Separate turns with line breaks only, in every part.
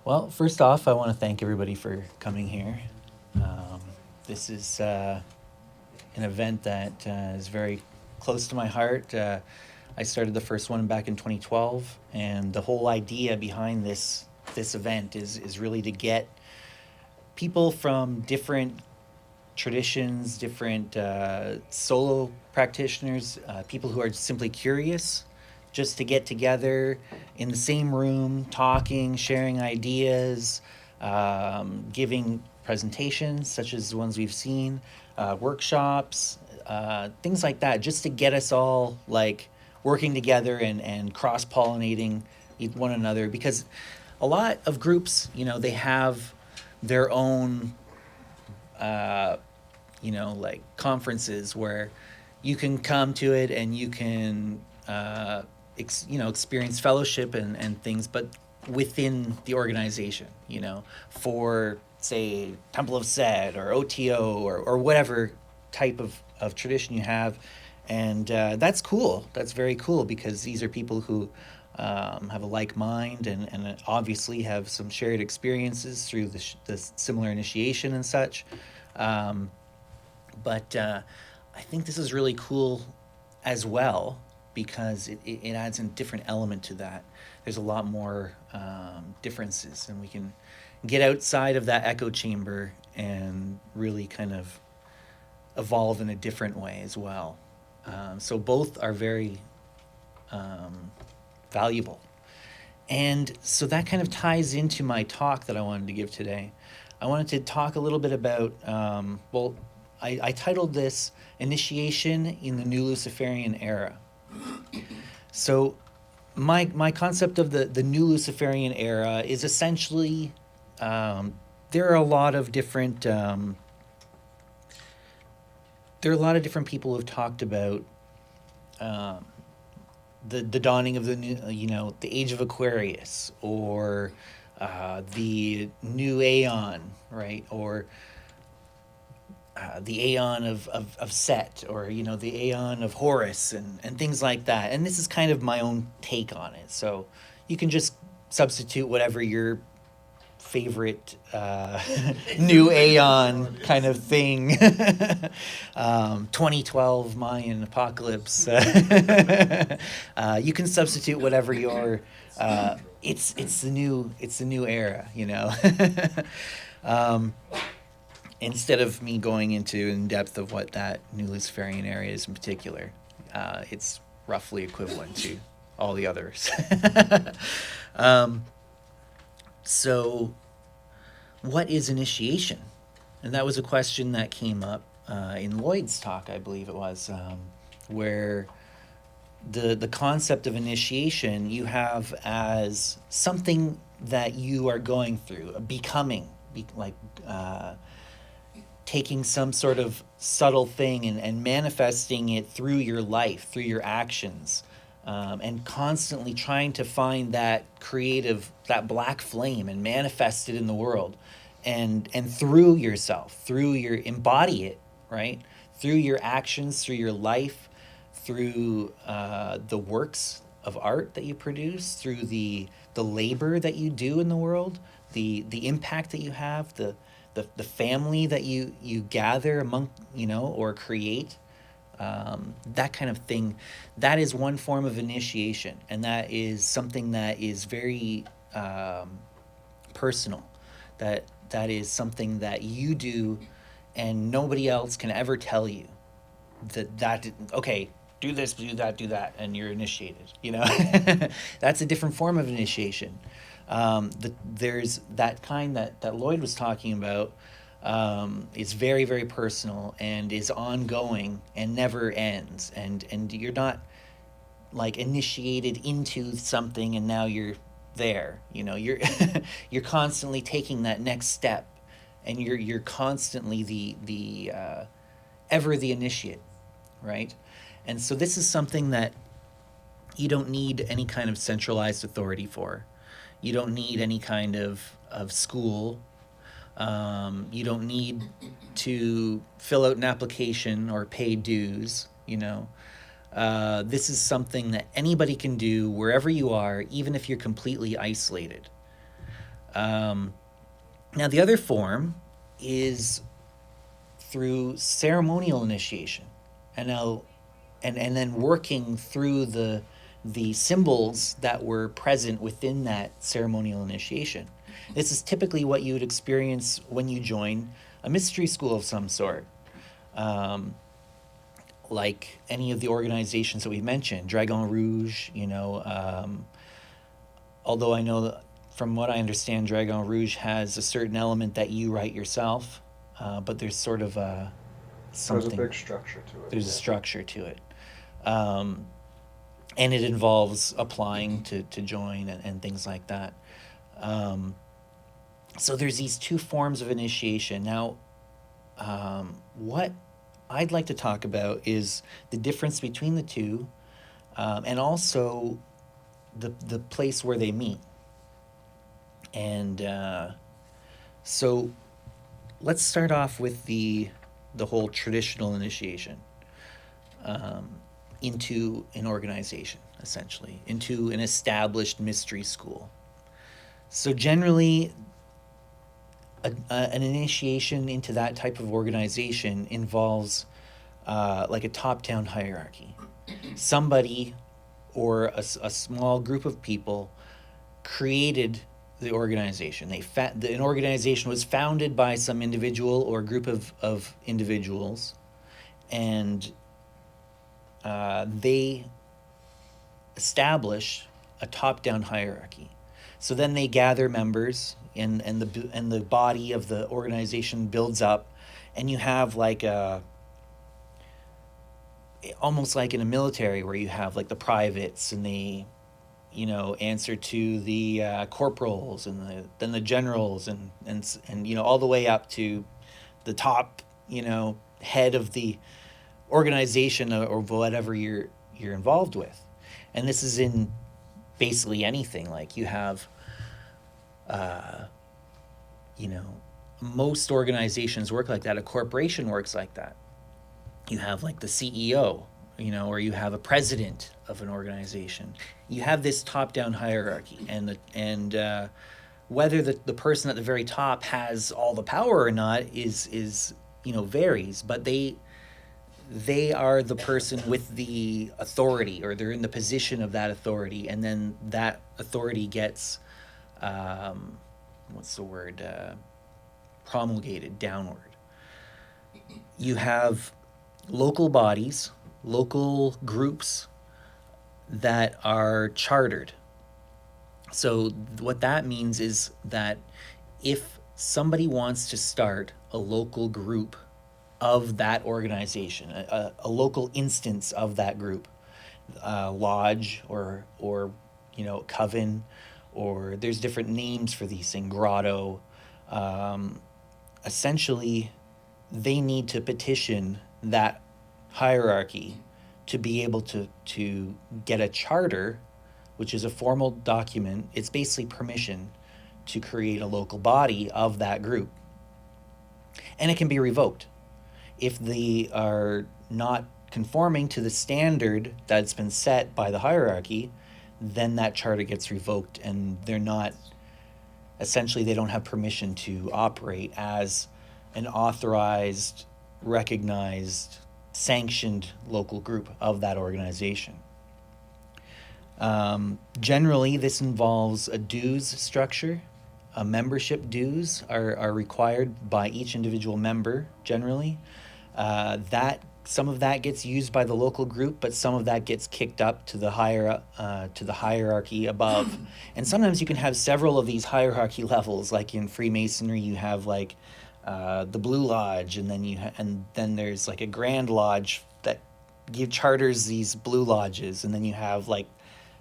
Well, first off, I want to thank everybody for coming here. Um, this is an event that is very close to my heart. I started the first one back in 2012, and the whole idea behind this event is really to get people from different traditions, different solo practitioners, people who are simply curious, just to get together in the same room, talking, sharing ideas, giving presentations such as the ones we've seen, workshops, things like that, just to get us all like working together and cross pollinating one another. Because a lot of groups, they have their own like conferences where you can come to it and you can, experience fellowship and things, but within the organization, for say Temple of Set or OTO or whatever type of tradition you have. And that's cool. That's very cool because these are people who have a like mind and obviously have some shared experiences through the similar initiation and such. Um, but I think this is really cool as well because it adds a different element to that. There's a lot more differences, and we can get outside of that echo chamber and really kind of evolve in a different way as well. So both are very um, valuable. And so that kind of ties into my talk that I wanted to give today. I wanted to talk a little bit about, I titled this Initiation in the New Luciferian Era. So, my concept of the New Luciferian Era is essentially there are a lot of different people who've talked about um, the dawning of the new, the age of Aquarius, or the new Aeon, right? Or the Aeon of Set, or the Aeon of Horus, and things like that. And this is kind of my own take on it. So you can just substitute whatever your favorite new Aeon kind of thing. 2012 Mayan apocalypse. You can substitute whatever your. It's the new era, um, instead of me going into in depth of what that new Luciferian area is in particular. It's roughly equivalent to all the others. um, so, what is initiation? And that was a question that came up in Lloyd's talk, I believe it was, where the concept of initiation you have as something that you are going through, a becoming, like taking some sort of subtle thing and manifesting it through your life, through your actions, and constantly trying to find that creative, that black flame and manifest it in the world, and through yourself, through your embody it, right? Through your actions, through your life, through the works of art that you produce, through the labor that you do in the world, the impact that you have, the family that you gather among, or create, that kind of thing. That is one form of initiation, and that is something that is very personal. That is something that you do, and nobody else can ever tell you that okay, do this, do that, and you're initiated. That's a different form of initiation. There's that kind that Lloyd was talking about. Is very, very personal and is ongoing and never ends. And you're not like initiated into something and now you're there. You're you're constantly taking that next step, and you're constantly the ever the initiate, right? And so this is something that you don't need any kind of centralized authority for. You don't need any kind of school. You don't need to fill out an application or pay dues. This is something that anybody can do wherever you are, even if you're completely isolated. Now, the other form is through ceremonial initiation, and then working through the symbols that were present within that ceremonial initiation. This is typically what you would experience when you join a mystery school of some sort, like any of the organizations that we mentioned, Dragon Rouge. Although I know that from what I understand, Dragon Rouge has a certain element that you write yourself, but there's sort of something.
There's a big structure to it.
There's a structure to it. And it involves applying to join and things like that. So there's these two forms of initiation. Now, what I'd like to talk about is the difference between the two, and also the place where they meet. And so let's start off with the whole traditional initiation into an organization, essentially, into an established mystery school. So generally, an initiation into that type of organization involves like a top-down hierarchy. Somebody or a small group of people created the organization. An organization was founded by some individual or group of individuals, and they establish a top-down hierarchy. So then they gather members, and the body of the organization builds up, and you have like almost like in a military where you have like the privates, and they answer to the corporals, and then the generals, and all the way up to the top head of the organization or whatever you're involved with. And this is in basically anything. Like you have most organizations work like that. A corporation works like that. You have like the CEO, or you have a president of an organization. You have this top-down hierarchy, and whether the person at the very top has all the power or not is varies, but they are the person with the authority, or they're in the position of that authority, and then that authority gets promulgated downward. You have local bodies, local groups that are chartered. So what that means is that if somebody wants to start a local group of that organization, a local instance of that group, lodge or coven, or there's different names for these things, grotto, essentially they need to petition that hierarchy to be able to get a charter, which is a formal document. It's basically permission to create a local body of that group. And it can be revoked. If they are not conforming to the standard that's been set by the hierarchy, then that charter gets revoked, and they don't have permission to operate as an authorized, recognized, sanctioned local group of that organization. Generally, this involves a dues structure. Membership dues are required by each individual member, generally. Some of that gets used by the local group, but some of that gets kicked up to the hierarchy above. And sometimes you can have several of these hierarchy levels. Like in Freemasonry, you have like the Blue Lodge, and then there's like a Grand Lodge that charters these Blue Lodges, and then you have like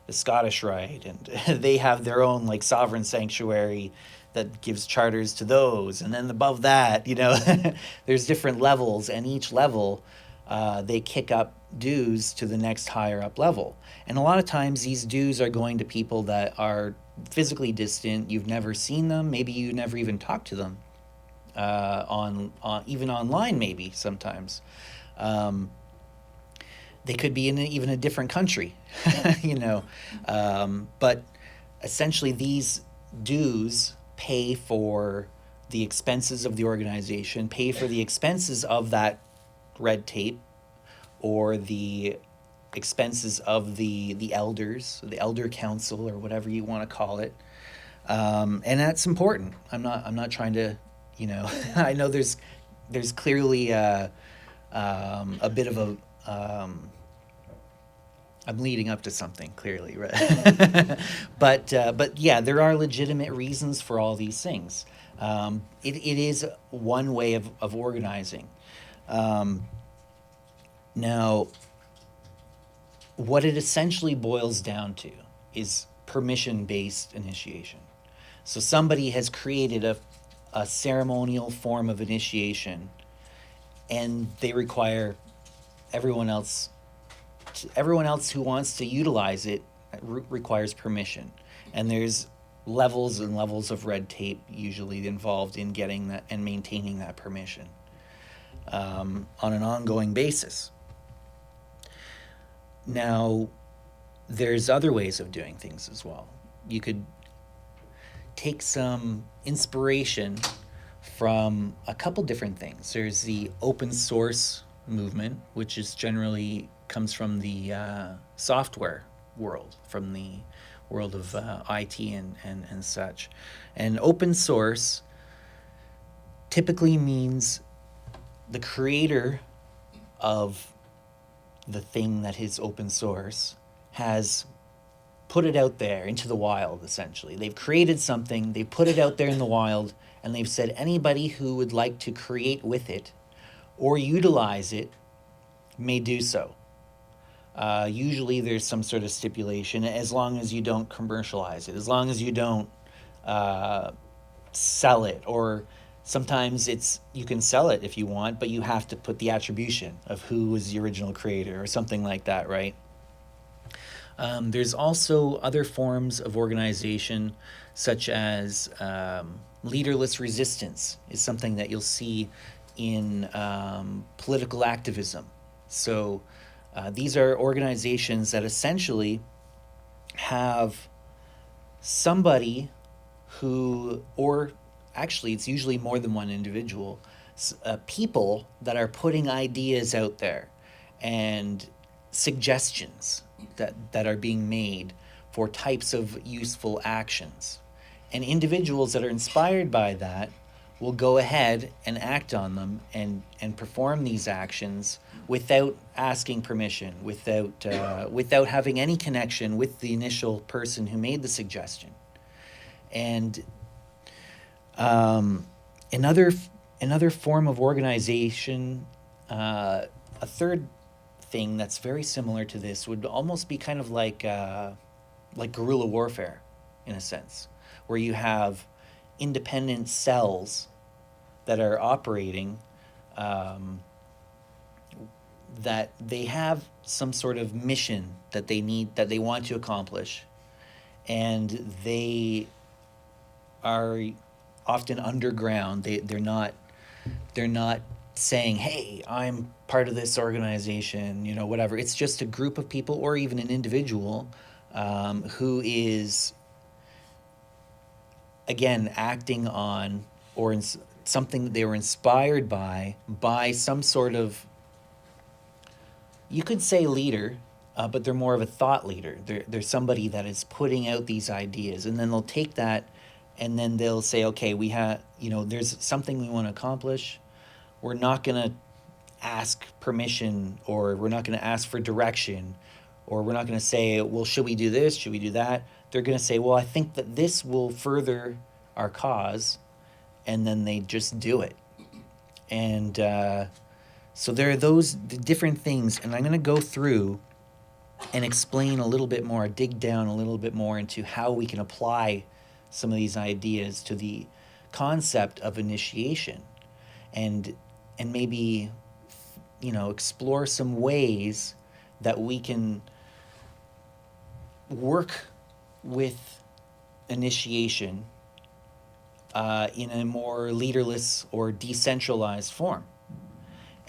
the Scottish Rite, and they have their own like sovereign sanctuary that gives charters to those. And then above that, there's different levels, and each level they kick up dues to the next higher up level. And a lot of times these dues are going to people that are physically distant. You've never seen them. Maybe you never even talked to them on even online, maybe sometimes. They could be in even a different country, but essentially these dues pay for the expenses of the organization, pay for the expenses of that red tape, or the expenses of the elders, the elder council, or whatever you want to call it. And that's important. I'm not trying to, I know there's clearly a bit of a, I'm leading up to something clearly, right? But yeah, there are legitimate reasons for all these things. It is one way of organizing. Now, what it essentially boils down to is permission-based initiation. So somebody has created a ceremonial form of initiation, and they require everyone else who wants to utilize it requires permission. And there's levels and levels of red tape usually involved in getting that and maintaining that permission on an ongoing basis. Now, there's other ways of doing things as well. You could take some inspiration from a couple different things. There's the open source movement, which is generally comes from the software world, from the world of IT and such. And open source typically means the creator of the thing that is open source has put it out there into the wild, essentially. They've created something, they put it out there in the wild, and they've said anybody who would like to create with it or utilize it may do so. Usually there's some sort of stipulation, as long as you don't commercialize it, as long as you don't sell it, or sometimes you can sell it if you want, but you have to put the attribution of who was the original creator or something like that, right? There's also other forms of organization, such as leaderless resistance is something that you'll see in political activism. So these are organizations that essentially have somebody who, or actually it's usually more than one individual, people that are putting ideas out there and suggestions that are being made for types of useful actions. And individuals that are inspired by that will go ahead and act on them and perform these actions without asking permission, without having any connection with the initial person who made the suggestion. And another form of organization, a third thing that's very similar to this would almost be kind of like guerrilla warfare, in a sense, where you have independent cells that are operating, that they have some sort of mission that they want to accomplish, and they are often underground. They're not saying, hey, I'm part of this organization, whatever. It's just a group of people, or even an individual who is, again, acting on or in something that they were inspired by some sort of, you could say leader, but they're more of a thought leader. They're somebody that is putting out these ideas, and then they'll take that and then they'll say, okay, we have, there's something we want to accomplish. We're not going to ask permission, or we're not going to ask for direction, or we're not going to say, well, should we do this? Should we do that? They're going to say, well, I think that this will further our cause, and then they just do it. And so there are those different things, and I'm going to go through and explain a little bit more, dig down a little bit more into how we can apply some of these ideas to the concept of initiation, and maybe, explore some ways that we can work with initiation in a more leaderless or decentralized form.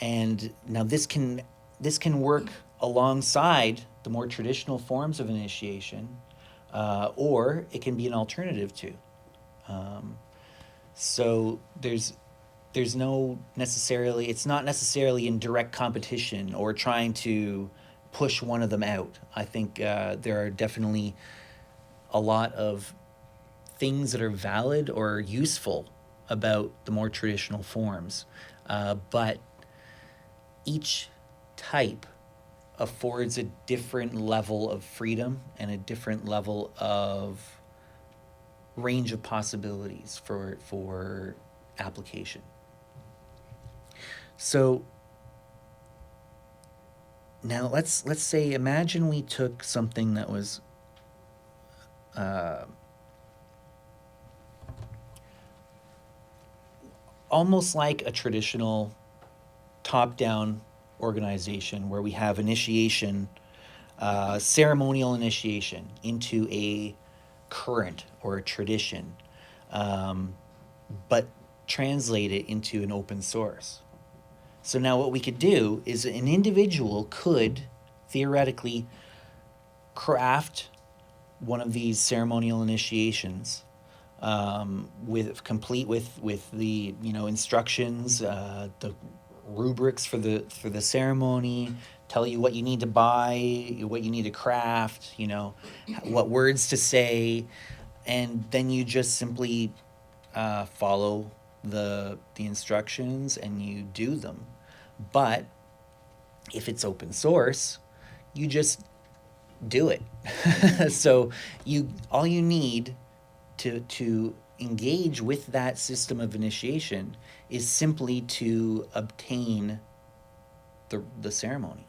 And now this can work alongside the more traditional forms of initiation, or it can be an alternative to. So there's no necessarily, it's not necessarily in direct competition or trying to push one of them out. I think there are definitely a lot of things that are valid or useful about the more traditional forms, but each type affords a different level of freedom and a different level of range of possibilities for application. So now let's say, imagine we took something that was almost like a traditional top-down organization where we have initiation, ceremonial initiation into a current or a tradition, but translate it into an open source. So now what we could do is an individual could theoretically craft one of these ceremonial initiations, complete with the instructions, the rubrics for the ceremony, tell you what you need to buy, what you need to craft, what words to say, and then you just simply follow the instructions and you do them. But if it's open source, you just do it. So all you need to engage with that system of initiation is simply to obtain the ceremony.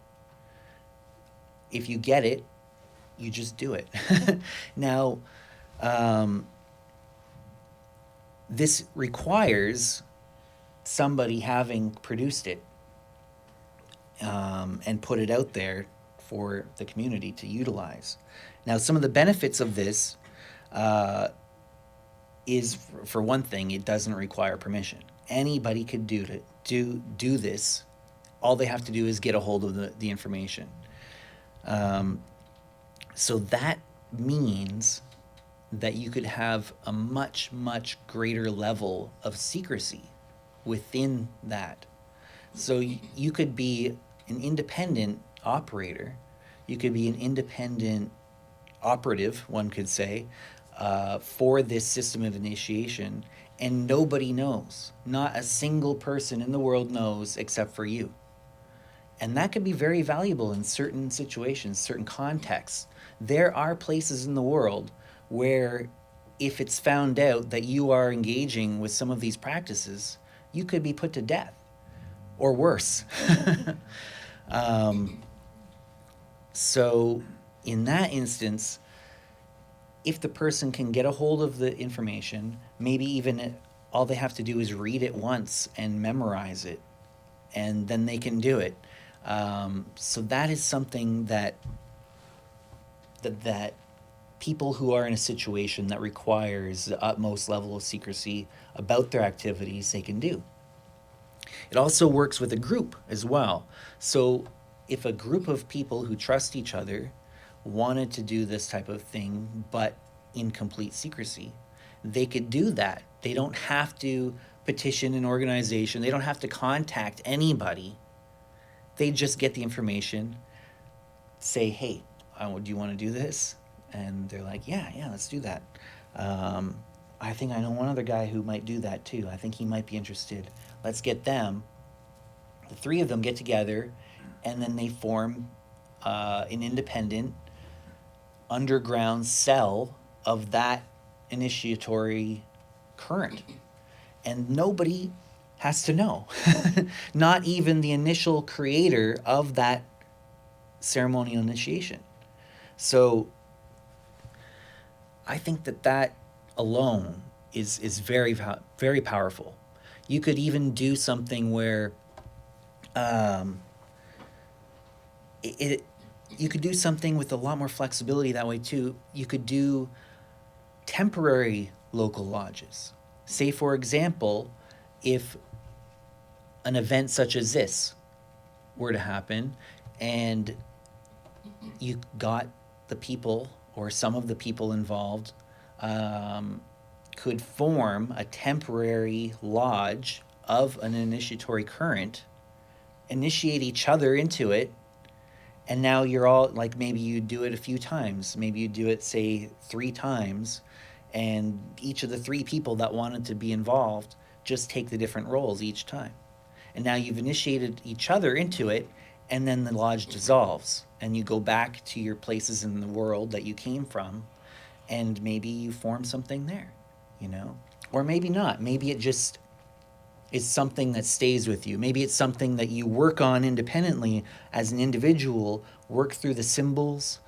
If you get it, you just do it. Now, this requires somebody having produced it and put it out there for the community to utilize. Now, some of the benefits of this is, for one thing, it doesn't require permission. Anybody could do this. All they have to do is get a hold of the information. So that means that you could have a much, much greater level of secrecy within that. So you could be an independent operator. You could be an independent operative, one could say, for this system of initiation, and nobody knows. Not a single person in the world knows except for you. And that could be very valuable in certain situations, certain contexts. There are places in the world where if it's found out that you are engaging with some of these practices, you could be put to death or worse. So in that instance, if the person can get a hold of the information, maybe even all they have to do is read it once and memorize it, and then they can do it. So that is something that people who are in a situation that requires the utmost level of secrecy about their activities, they can do. It also works with a group as well. So if a group of people who trust each other wanted to do this type of thing, but in complete secrecy, they could do that. They don't have to petition an organization. They don't have to contact anybody. They just get the information, say, hey, do you want to do this? And they're like, yeah, let's do that. I think I know one other guy who might do that too. I think he might be interested. Let's get them. The three of them get together, and then they form an independent underground cell of that initiatory current. And nobody has to know. Not even the initial creator of that ceremonial initiation. So I think that alone is very, very powerful. You could even do something where you could do something with a lot more flexibility that way too. You could do temporary local lodges. Say, for example, if an event such as this were to happen and you got the people or some of the people involved could form a temporary lodge of an initiatory current, initiate each other into it, and now you're all like, maybe you do it a few times, maybe you do it, say, 3 times, and each of the 3 people that wanted to be involved just take the different roles each time. And now you've initiated each other into it, and then the lodge dissolves, and you go back to your places in the world that you came from, and maybe you form something there, you know? Or maybe not. Maybe it just is something that stays with you. Maybe it's something that you work on independently as an individual, work through the symbols,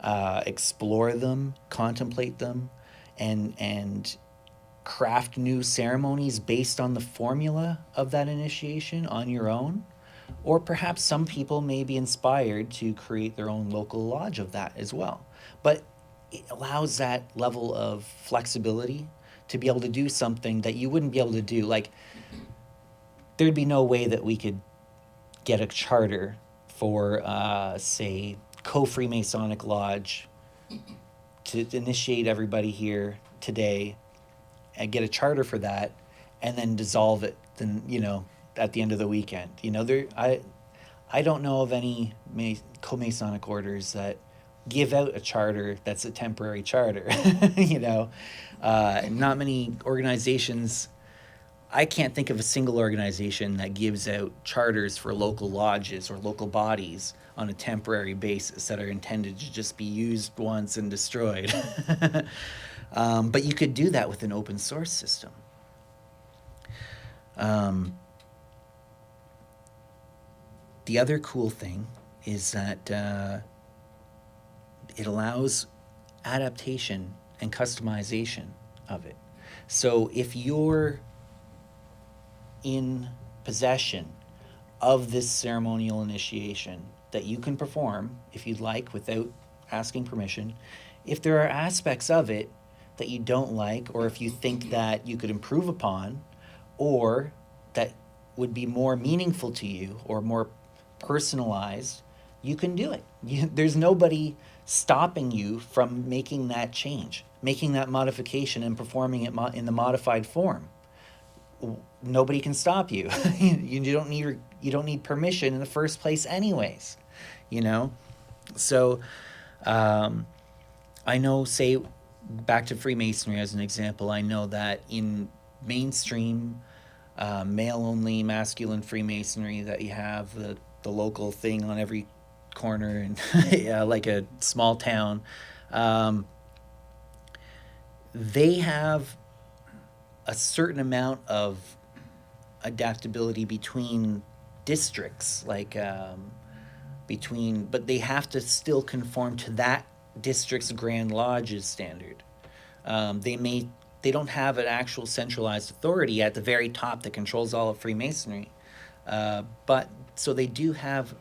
explore them, contemplate them, and craft new ceremonies based on the formula of that initiation on your own. Or perhaps some people may be inspired to create their own local lodge of that as well. But it allows that level of flexibility to be able to do something that you wouldn't be able to do. Like, there'd be no way that we could get a charter for, say, co-Freemasonic Lodge to initiate everybody here today and get a charter for that and then dissolve it, then, you know, at the end of the weekend. You know, I don't know of any co-Masonic orders that give out a charter that's a temporary charter. You know, not many organizations. I can't think of a single organization that gives out charters for local lodges or local bodies on a temporary basis that are intended to just be used once and destroyed. But you could do that with an open source system. The other cool thing is that it allows adaptation and customization of it. So if you're in possession of this ceremonial initiation that you can perform if you'd like without asking permission, if there are aspects of it that you don't like, or if you think that you could improve upon, or that would be more meaningful to you or more personalized, you can do it. There's nobody stopping you from making that change, making that modification and performing it in the modified form. Nobody can stop you. You don't need permission in the first place anyways, you know? So I know, say, back to Freemasonry as an example, I know that in mainstream male-only masculine Freemasonry that you have, the local thing on every corner and yeah, like a small town, they have a certain amount of adaptability between districts, like but they have to still conform to that district's Grand Lodge's standard. They don't have an actual centralized authority at the very top that controls all of Freemasonry, but so they do have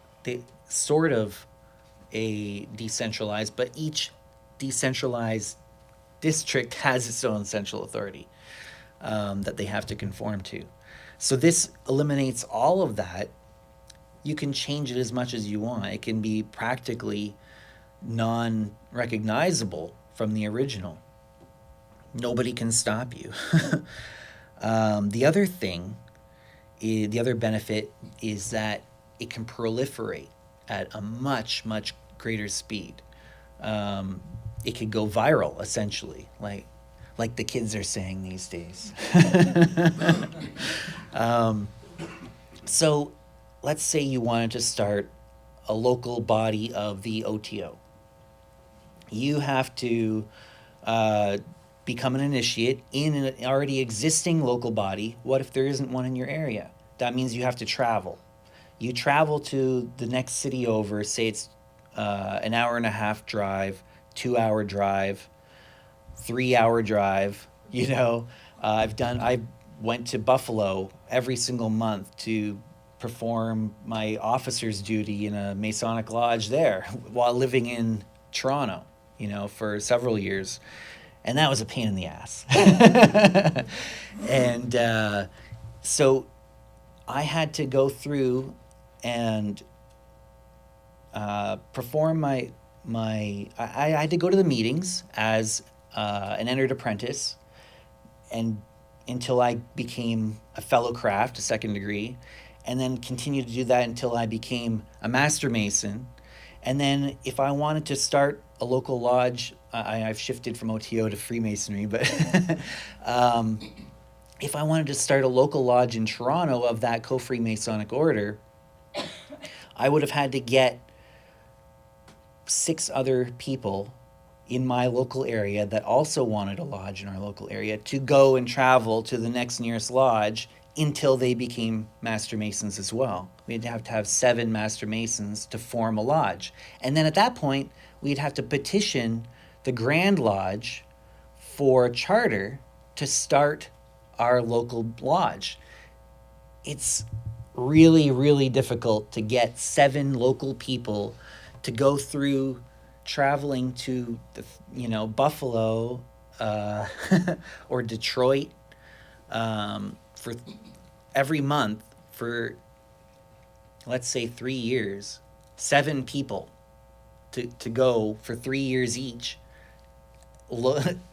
sort of a decentralized, but each decentralized district has its own central authority that they have to conform to. So this eliminates all of that. You can change it as much as you want. It can be practically non-recognizable from the original. Nobody can stop you. The other benefit is that it can proliferate at a much, much greater speed. It could go viral, essentially, like the kids are saying these days. So let's say you wanted to start a local body of the OTO. You have to become an initiate in an already existing local body. What if there isn't one in your area? That means you have to travel. You travel to the next city over, say it's an hour and a half drive, 2-hour drive, 3-hour drive. You know, I went to Buffalo every single month to perform my officer's duty in a Masonic lodge there while living in Toronto, you know, for several years. And that was a pain in the ass. And so I had to go through and perform I had to go to the meetings as an entered apprentice, and until I became a fellow craft, a second degree, and then continued to do that until I became a master mason. And then if I wanted to start a local lodge, I've shifted from OTO to Freemasonry, but if I wanted to start a local lodge in Toronto of that co-Freemasonic order, I would have had to get 6 other people in my local area that also wanted a lodge in our local area to go and travel to the next nearest lodge until they became Master Masons as well. We'd have to have 7 Master Masons to form a lodge. And then at that point, we'd have to petition the Grand Lodge for a charter to start our local lodge. It's really, really difficult to get 7 local people to go through traveling to Buffalo or Detroit for every month for, let's say, 3 years. 7 people to go for 3 years each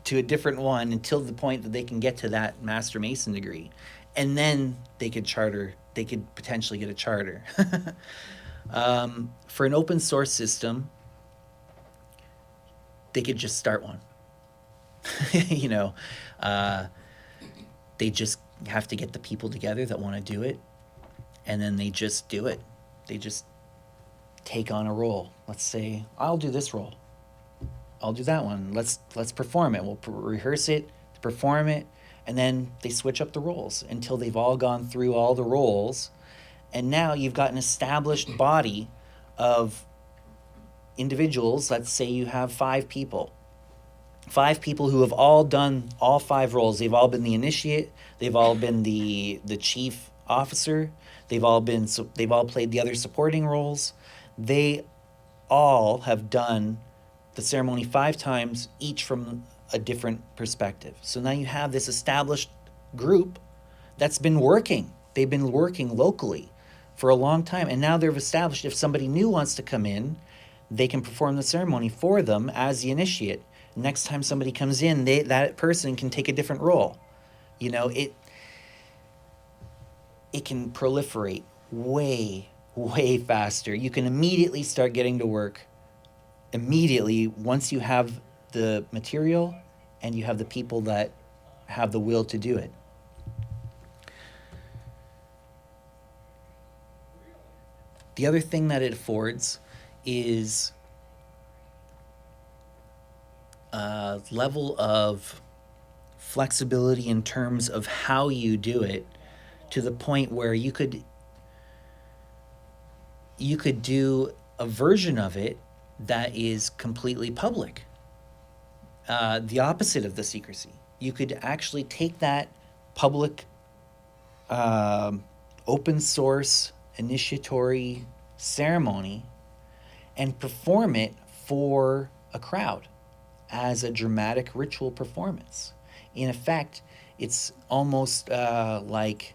to a different one until the point that they can get to that Master Mason degree, and then they could potentially get a charter. For an open source system, they could just start one. They just have to get the people together that want to do it, and then they just do it. They just take on a role. Let's say, I'll do this role. I'll do that one. Let's perform it. We'll rehearse it, perform it, and then they switch up the roles until they've all gone through all the roles. And now you've got an established body of individuals. Let's say you have 5 people. 5 people who have all done all 5 roles. They've all been the initiate. They've all been the chief officer. They've all played the other supporting roles. They all have done the ceremony 5 times, each from a different perspective. So now you have this established group that's been working. They've been working locally for a long time, and now they've established if somebody new wants to come in, they can perform the ceremony for them as the initiate. Next time somebody comes in, that person can take a different role. It can proliferate way, way faster. You can immediately start getting to work immediately once you have the material and you have the people that have the will to do it. The other thing that it affords is a level of flexibility in terms of how you do it, to the point where you could do a version of it that is completely public. The opposite of the secrecy. You could actually take that public open source initiatory ceremony and perform it for a crowd as a dramatic ritual performance. In effect, it's almost like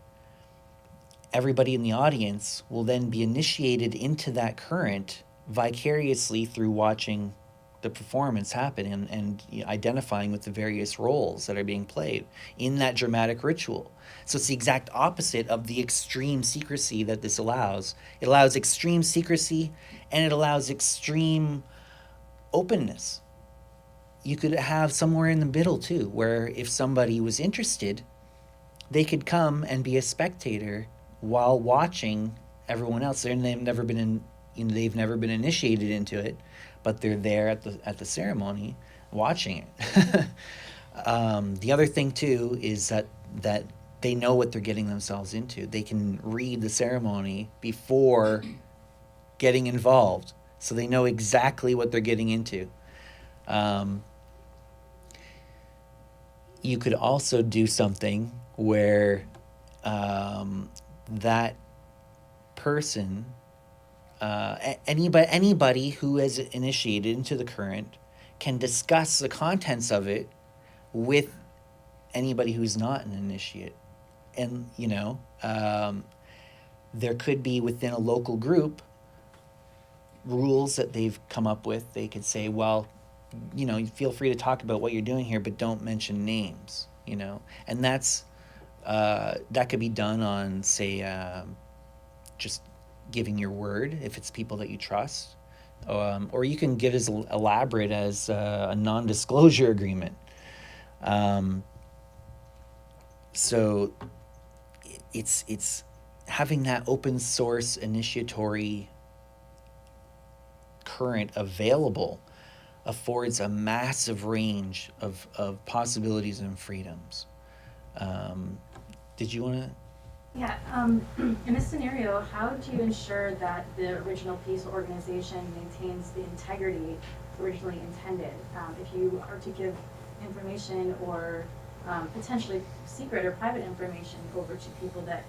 everybody in the audience will then be initiated into that current vicariously through watching the performance happen and identifying with the various roles that are being played in that dramatic ritual. So it's the exact opposite of the extreme secrecy that this allows. It allows extreme secrecy, and it allows extreme openness. You could have somewhere in the middle too, where if somebody was interested, they could come and be a spectator while watching everyone else there, and they've never been initiated into it, but they're there at the ceremony watching it. The other thing too is that they know what they're getting themselves into. They can read the ceremony before getting involved, so they know exactly what they're getting into. You could also do something where that person, anybody who has initiated into the current, can discuss the contents of it with anybody who's not an initiate. And, there could be within a local group rules that they've come up with. They could say, well, feel free to talk about what you're doing here, but don't mention names. you know, and that's that could be done on, say, just giving your word if it's people that you trust, or you can get as elaborate as a non-disclosure agreement. So it's having that open source initiatory current available affords a massive range of possibilities and freedoms. Did you want to?
Yeah, in this scenario, how do you ensure that the original piece or organization maintains the integrity originally intended? If you are to give information or potentially secret or private information over to people that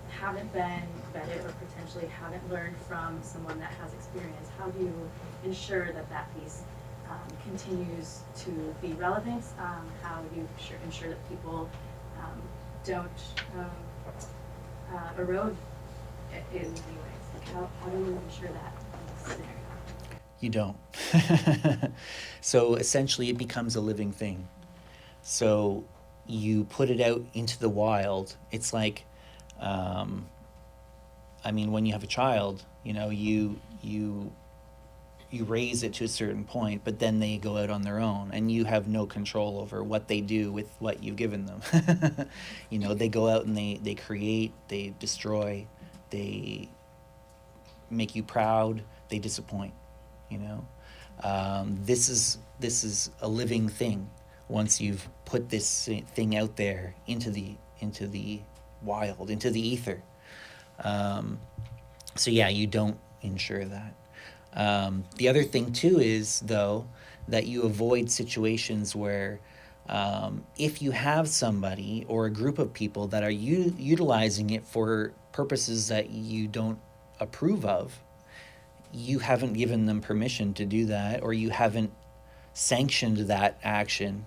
haven't been vetted or potentially haven't learned from someone that has experience, how do you ensure that that piece continues to be relevant? How do you ensure that people don't erode in many ways? Like how do you ensure that in this scenario?
You don't. So essentially it becomes a living thing. So you put it out into the wild. It's like, I mean, when you have a child, you know, you raise it to a certain point, but then they go out on their own, and you have no control over what they do with what you've given them. You know, they go out and they create, they destroy, they make you proud, they disappoint. You know, this is a living thing. Once you've put this thing out there into the wild, into the ether. So yeah, you don't ensure that. The other thing too is, though, that you avoid situations where if you have somebody or a group of people that are utilizing it for purposes that you don't approve of, you haven't given them permission to do that, or you haven't sanctioned that action,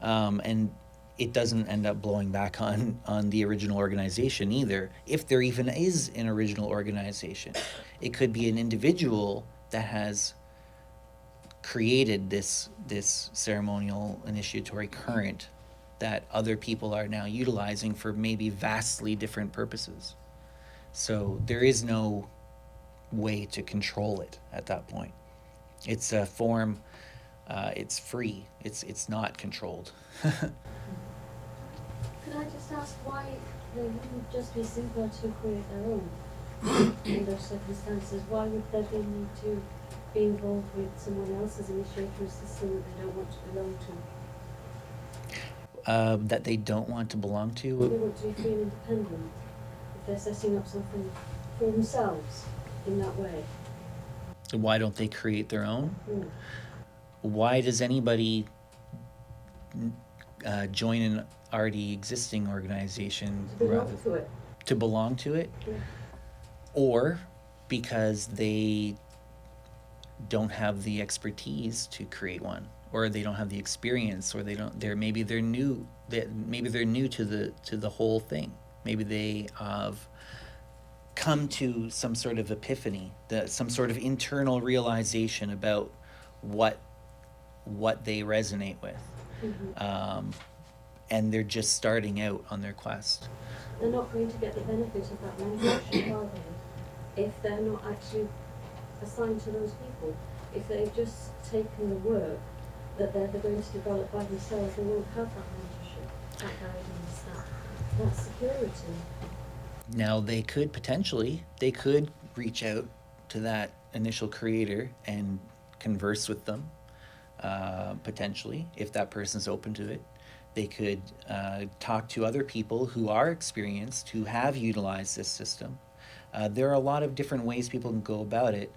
and it doesn't end up blowing back on the original organization either, if there even is an original organization. It could be an individual that has created this ceremonial initiatory current that other people are now utilizing for maybe vastly different purposes. So there is no way to control it at that point. It's a form, it's free, it's not controlled.
Could I just ask why they wouldn't just be simpler to create their own in those circumstances? Why would there be need to be involved with someone else's initiatory system that they don't want to belong to?
That they don't want to belong to?
They want to be free and independent if they're setting up something for themselves in that way.
Why don't they create their own?
Mm.
Why does anybody join an already existing organization
To belong to it.
To belong to it?
Yeah.
Or because they don't have the expertise to create one, or they don't have the experience, or maybe they're new to the whole thing. Maybe they have come to some sort of epiphany, some sort of internal realization about what they resonate with.
Mm-hmm.
And they're just starting out on their quest.
They're not going to get the benefit of that mentorship, are they? If they're not actually assigned to those people. If they've just taken the work that they're going to develop by themselves, they won't have that mentorship, that guidance, that security.
Now they could reach out to that initial creator and converse with them, potentially, if that person's open to it. They could talk to other people who are experienced, who have utilized this system. There are a lot of different ways people can go about it.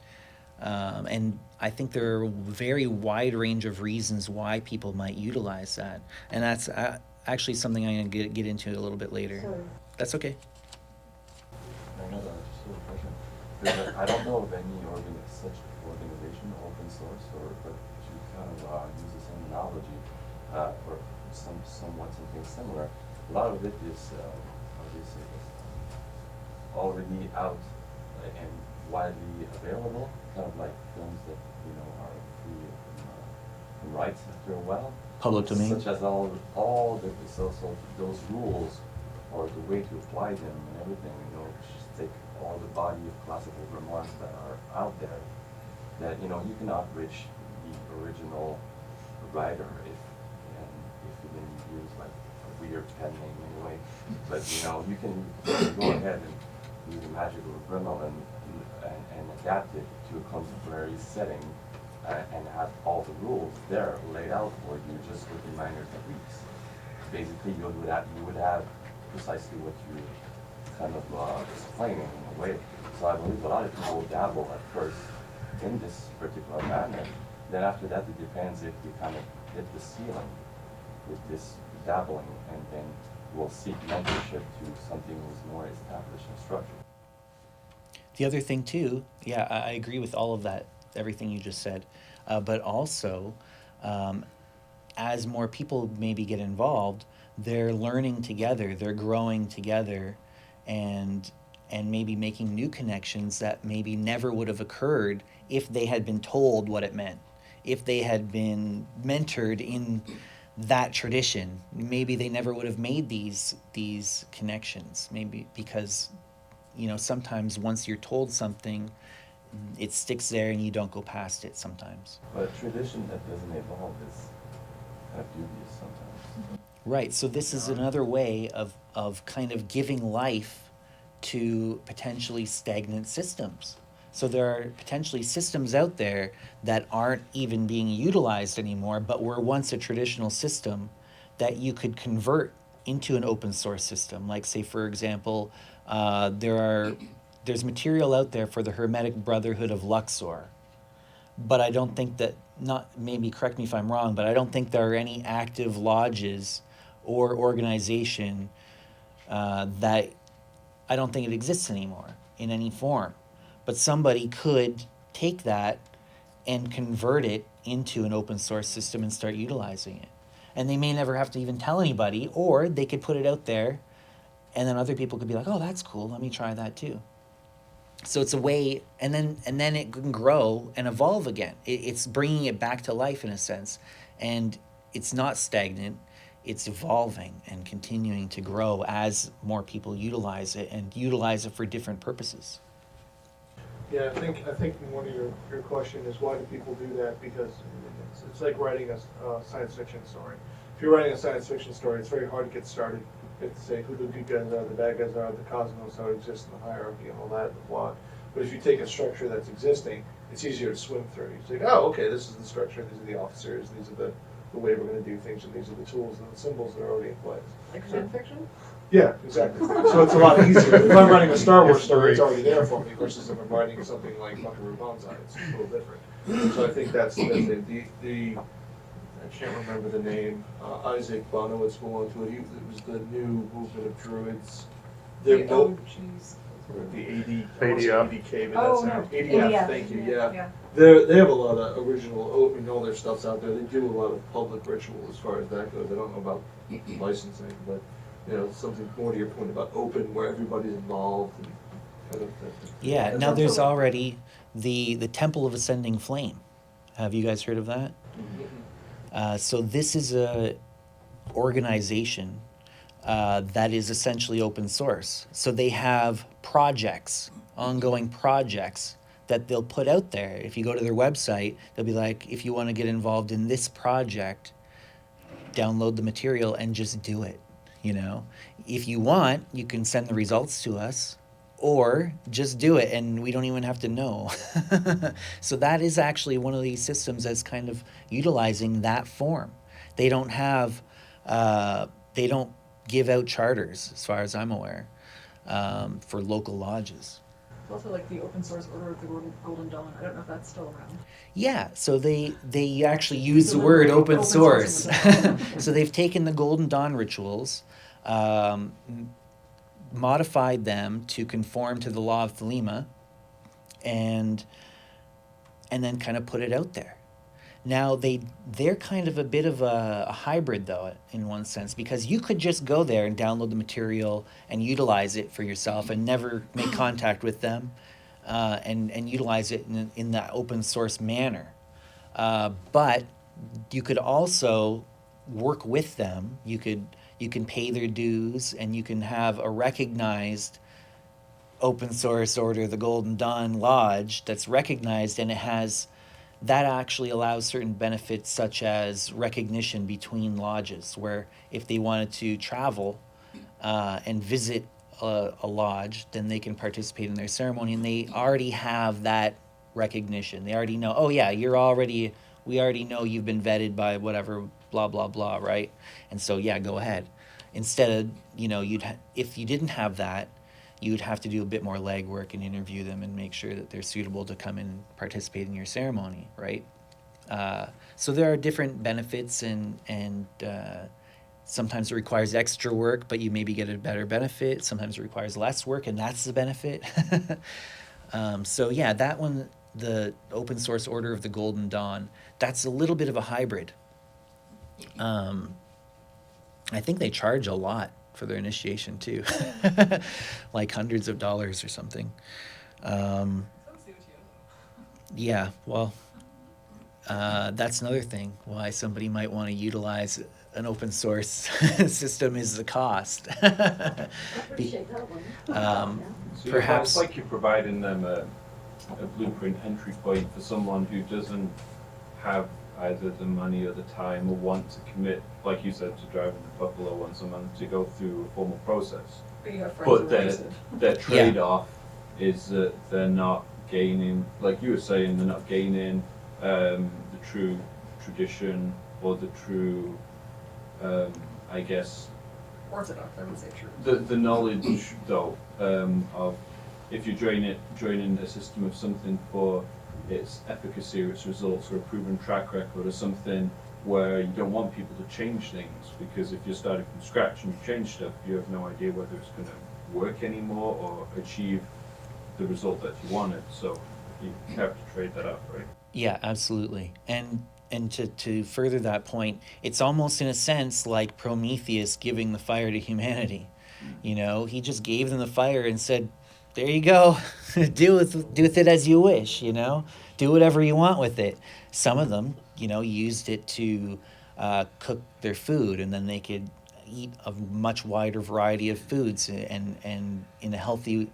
And I think there are a very wide range of reasons why people might utilize that. And that's actually something I'm going to get into a little bit later.
Sorry.
That's okay.
Another just a question. I don't know of any such organization, open source, but you kind of use the same analogy for somewhat something similar. A lot of it is, how do you say this, already out and widely available, kind of like films that are free from rights after a while.
Public domain.
Such as all so those rules or the way to apply them and everything, just take all the body of classical grimoires that are out there, that, you cannot reach the original writer if you didn't use like a weird pen name anyway. But, you can go ahead and use a magical grimoire and adapt it to a contemporary setting and have all the rules there laid out for you just with the minor techniques. Basically, you would have precisely what you kind of explaining in a way. So I believe a lot of people dabble at first in this particular manner. Then after that, it depends if you kind of hit the ceiling with this dabbling, and then we'll seek mentorship to something that's more established and structured.
The other thing too, yeah, I agree with all of that, everything you just said, but also, as more people maybe get involved, they're learning together, they're growing together, and maybe making new connections that maybe never would have occurred if they had been told what it meant, if they had been mentored in that tradition. Maybe they never would have made these connections, maybe because sometimes once you're told something, it sticks there and you don't go past it sometimes.
But a tradition that doesn't evolve is kind of dubious sometimes.
Right, so this is another way of kind of giving life to potentially stagnant systems. So there are potentially systems out there that aren't even being utilized anymore, but were once a traditional system that you could convert into an open source system. Like, say, for example, there's material out there for the Hermetic Brotherhood of Luxor, but I don't think that, maybe correct me if I'm wrong, but I don't think there are any active lodges or organization that I don't think it exists anymore in any form. But somebody could take that and convert it into an open source system and start utilizing it. And they may never have to even tell anybody, or they could put it out there and then other people could be like, oh, that's cool, let me try that too. So it's a way, and then it can grow and evolve again. It's bringing it back to life in a sense, and it's not stagnant. It's evolving and continuing to grow as more people utilize it and utilize it for different purposes.
Yeah, I think one of your question is, why do people do that? Because it's like writing a science fiction story. If you're writing a science fiction story, it's very hard to get started. You have to say who the good guys are, the bad guys are, the cosmos, how it exists in the hierarchy, and all that, the plot. But if you take a structure that's existing, it's easier to swim through. You say, oh, okay, this is the structure, these are the officers, these are the way we're going to do things, and these are the tools and the symbols that are already in place.
Like fan fiction?
Yeah, exactly. So it's a lot easier. If I'm writing a Star Wars story, it's already there for me, versus if I'm writing something like Buckaroo Banzai, it's a little different. So I think that's the I can't remember the name. Isaac Bonowitz belonged to it. It was the new movement of Druids. They're
Oh, jeez.
the AD,
ADF.
ADK, but
Oh,
that's
no.
ADF.
ADF.
Thank you.
Yeah.
Yeah. They have a lot of original, all their stuff's out there. They do a lot of public ritual as far as that goes. I don't know about licensing, but something more to your point about open, where everybody's involved. And kind of
Yeah, now there's already the Temple of Ascending Flame. Have you guys heard of that? So this is a organization that is essentially open source. So they have projects, ongoing projects that they'll put out there. If you go to their website, they'll be like, if you want to get involved in this project, download the material and just do it. If you want, you can send the results to us, or just do it and we don't even have to know. So that is actually one of these systems that's kind of utilizing that form. They don't have, they don't give out charters, as far as I'm aware, for local lodges.
It's also like the Open Source Order of the Golden Dawn. I don't know if that's still around.
Yeah, so they actually use the word open source. So they've taken the Golden Dawn rituals, modified them to conform to the law of Thelema, and then kind of put it out there. Now they're kind of a bit of a hybrid though, in one sense, because you could just go there and download the material and utilize it for yourself and never make contact with them, and utilize it in that open source manner. But you could also work with them. You can pay their dues, and you can have a recognized open source order, the Golden Dawn Lodge, that's recognized, and that actually allows certain benefits, such as recognition between lodges, where if they wanted to travel and visit a lodge, then they can participate in their ceremony, and they already have that recognition. They already know, oh yeah, we already know you've been vetted by whatever, blah, blah, blah, right? And so, yeah, go ahead. Instead of, if you didn't have that, you would have to do a bit more legwork and interview them and make sure that they're suitable to come and participate in your ceremony, right? So there are different benefits, and sometimes it requires extra work, but you maybe get a better benefit. Sometimes it requires less work, and that's the benefit. So yeah, that one, the Open Source Order of the Golden Dawn, that's a little bit of a hybrid. I think they charge a lot for their initiation too, like hundreds of dollars or something. Yeah, well, that's another thing why somebody might want to utilize an open source system, is the cost.
I appreciate that one.
So
Perhaps-
it's like you're providing them a blueprint entry point for someone who doesn't have either the money or the time or want to commit, like you said, to driving to Buffalo once a month to go through a formal process.
But you have friends
But
who
their,
raise it.
their trade-off is that they're not gaining, like you were saying, they're not gaining the true tradition or the true, I guess,
Orthodox, I would say true.
the knowledge though of if you're joining a system of something for its efficacy or its results or a proven track record or something where you don't want people to change things, because if you're starting from scratch and you change stuff, you have no idea whether it's going to work anymore or achieve the result that you wanted. So you have to trade that up, right?
Yeah, absolutely. And to further that point, it's almost in a sense like Prometheus giving the fire to humanity. He just gave them the fire and said, there you go, do with it as you wish, do whatever you want with it. Some of them, used it to cook their food, and then they could eat a much wider variety of foods and in a healthy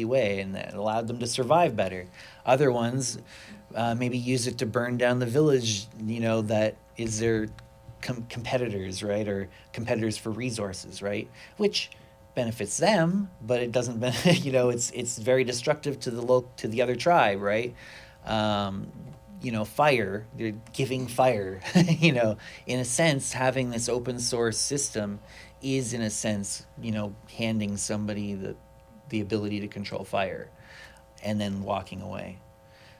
way, and that allowed them to survive better. Other ones maybe use it to burn down the village, that is their competitors, right, or competitors for resources, right, which benefits them, but it doesn't it's very destructive to the other tribe, right? Fire, they're giving fire. In a sense, having this open source system is, in a sense, handing somebody the ability to control fire and then walking away.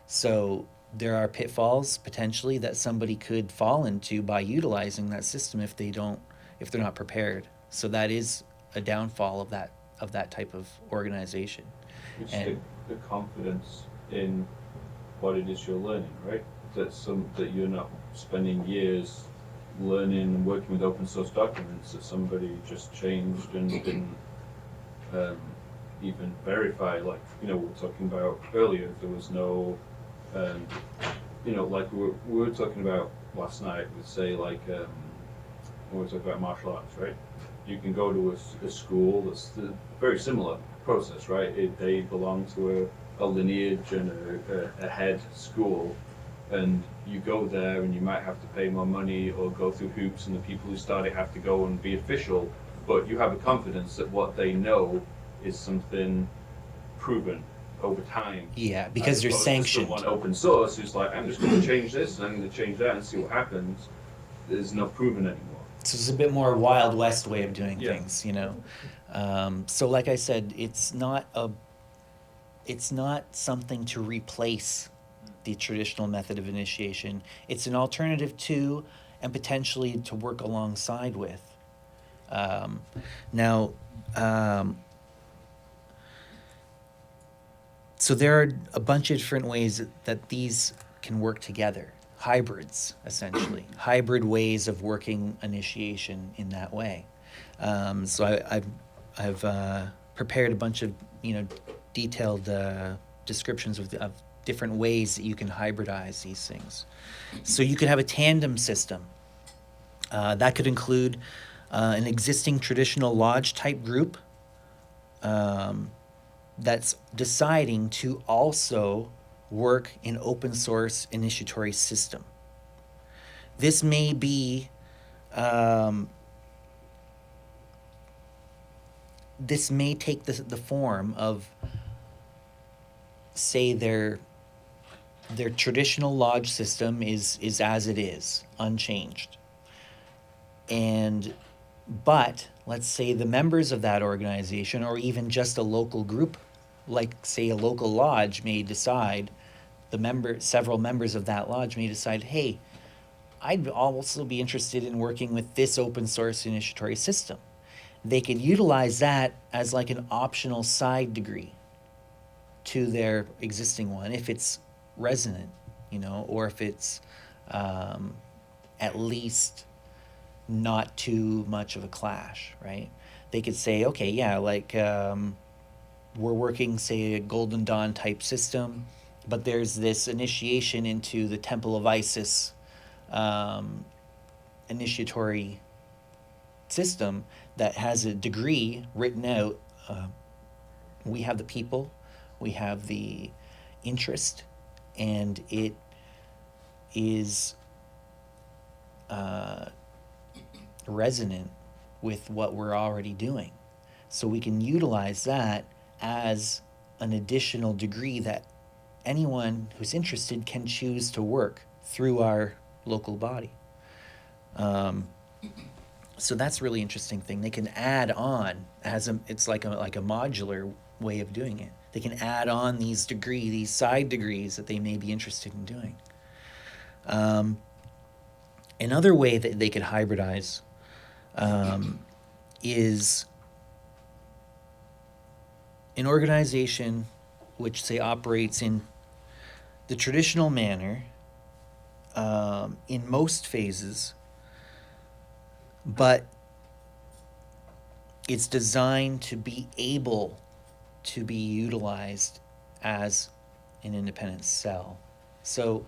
So there are pitfalls potentially that somebody could fall into by utilizing that system if they're not prepared. So that is a downfall of that type of organization.
It's
And-
the confidence in what it is you're learning, right? That you're not spending years learning and working with open source documents that somebody just changed and didn't even verify. Like, we were talking about earlier, there was no, like we were talking about last night with, say, like, when we were talking about martial arts, right? You can go to a school that's very similar process, right? They belong to a lineage and a head school, and you go there and you might have to pay more money or go through hoops, and the people who start it have to go and be official, but you have a confidence that what they know is something proven over time.
Yeah, because you're
As opposed to
sanctioned.
someone open source who's like, I'm just going to change this and I'm going to change that and see what happens. There's no proven anymore.
So it's a bit more Wild West way of doing
Yeah.
things, So like I said, it's not something to replace the traditional method of initiation. It's an alternative to, and potentially to work alongside with. So there are a bunch of different ways that these can work together. Hybrids, essentially. Hybrid ways of working initiation in that way. So I've prepared a bunch of detailed descriptions of different ways that you can hybridize these things. So you could have a tandem system That could include an existing traditional lodge type group that's deciding to also work in open source initiatory system. This may be this may take the form of, say, their traditional lodge system is as it is, unchanged. But let's say the members of that organization, or even just a local group, like say a local lodge, may decide, several members of that lodge may decide, hey, I'd also be interested in working with this open source initiatory system. They could utilize that as like an optional side degree to their existing one, if it's resonant, or if it's at least not too much of a clash, right? They could say, okay, yeah, like we're working, say, a Golden Dawn type system, but there's this initiation into the Temple of Isis initiatory system that has a degree written out. We have the people, we have the interest, and it is resonant with what we're already doing. So we can utilize that as an additional degree that anyone who's interested can choose to work through our local body. So that's a really interesting thing. They can add on it's like a modular way of doing it. They can add on these side degrees that they may be interested in doing. Another way that they could hybridize is an organization which, say, operates in the traditional manner in most phases, but it's designed to be able to be utilized as an independent cell. So,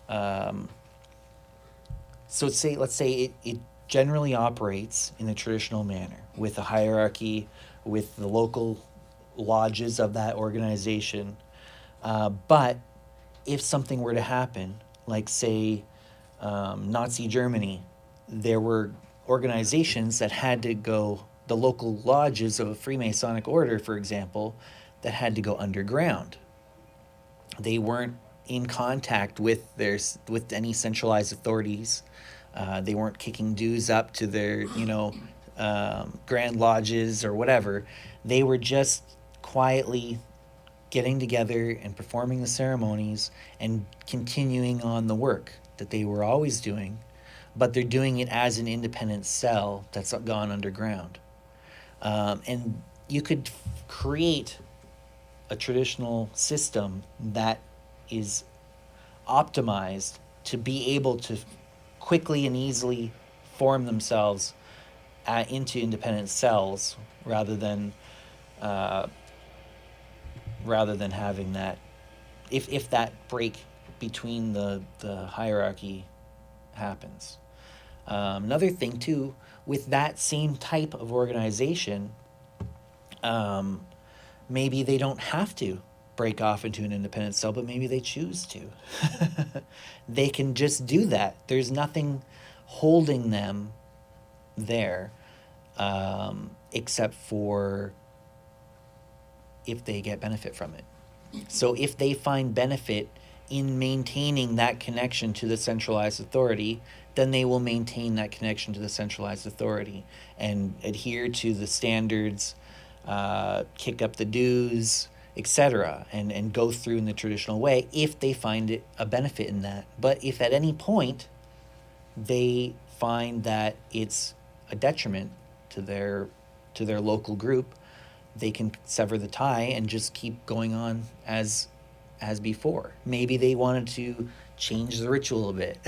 let's say it generally operates in the traditional manner with a hierarchy, with the local lodges of that organization. But if something were to happen, like say Nazi Germany, there were organizations that had to go, the local lodges of a Freemasonic order, for example, that had to go underground. They weren't in contact with any centralized authorities. They weren't kicking dues up to their, grand lodges or whatever. They were just quietly getting together and performing the ceremonies and continuing on the work that they were always doing, but they're doing it as an independent cell that's gone underground. And you could create a traditional system that is optimized to be able to quickly and easily form themselves into independent cells rather than having that, if that break between the hierarchy happens. Another thing too, with that same type of organization, maybe they don't have to break off into an independent cell, but maybe they choose to. They can just do that. There's nothing holding them there, except for if they get benefit from it. So if they find benefit in maintaining that connection to the centralized authority, then they will maintain that connection to the centralized authority and adhere to the standards, kick up the dues, etc., and go through in the traditional way if they find it a benefit in that. But if at any point they find that it's a detriment to their local group, they can sever the tie and just keep going on as before. Maybe they wanted to change the ritual a bit,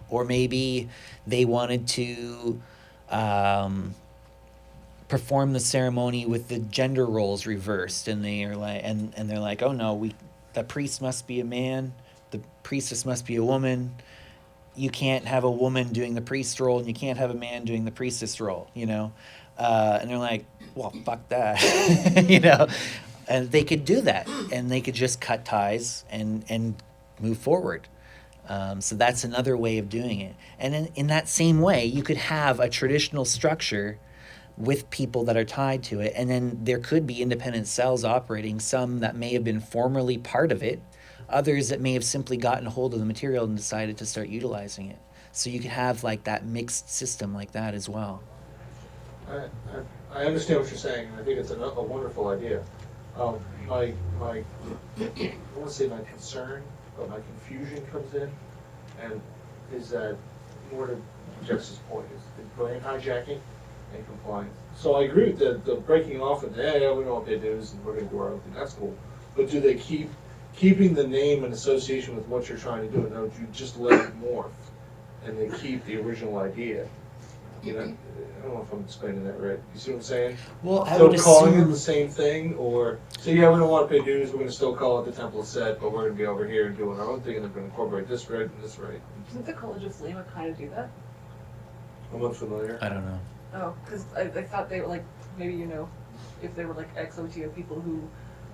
or maybe they wanted to perform the ceremony with the gender roles reversed, and they are like, and they're like, oh no, the priest must be a man, the priestess must be a woman, you can't have a woman doing the priest role and you can't have a man doing the priestess role, you know? And they're like, well, fuck that, you know? And they could do that, and they could just cut ties and move forward. So that's another way of doing it. And in that same way, you could have a traditional structure with people that are tied to it, and then there could be independent cells operating, some that may have been formerly part of it, others that may have simply gotten a hold of the material and decided to start utilizing it. So you could have like that mixed system like that as well.
I understand what you're saying, and I think it's a wonderful idea. My I want to say my concern, but my confusion comes in, and is that more to Jeff's point is the brain hijacking and compliance. So I agree with the breaking off and hey, we don't want to pay dues and we're going to do our own thing. That's cool. But do they keeping the name in association with what you're trying to do? And don't you just let it morph and they keep the original idea? You know, I don't know if I'm explaining that right. You see what I'm saying?
Well, I
So
would
calling it
assume
the same thing, or say, yeah, we don't want to pay dues. We're going to still call it the Temple of Set, but we're going to be over here and doing our own thing, and they're going to incorporate this rite and this rite.
Doesn't the College of Flame kind of do that?
I'm unfamiliar.
I don't know.
Oh, because I thought they were like, maybe you know, if they were like ex-OTO people who,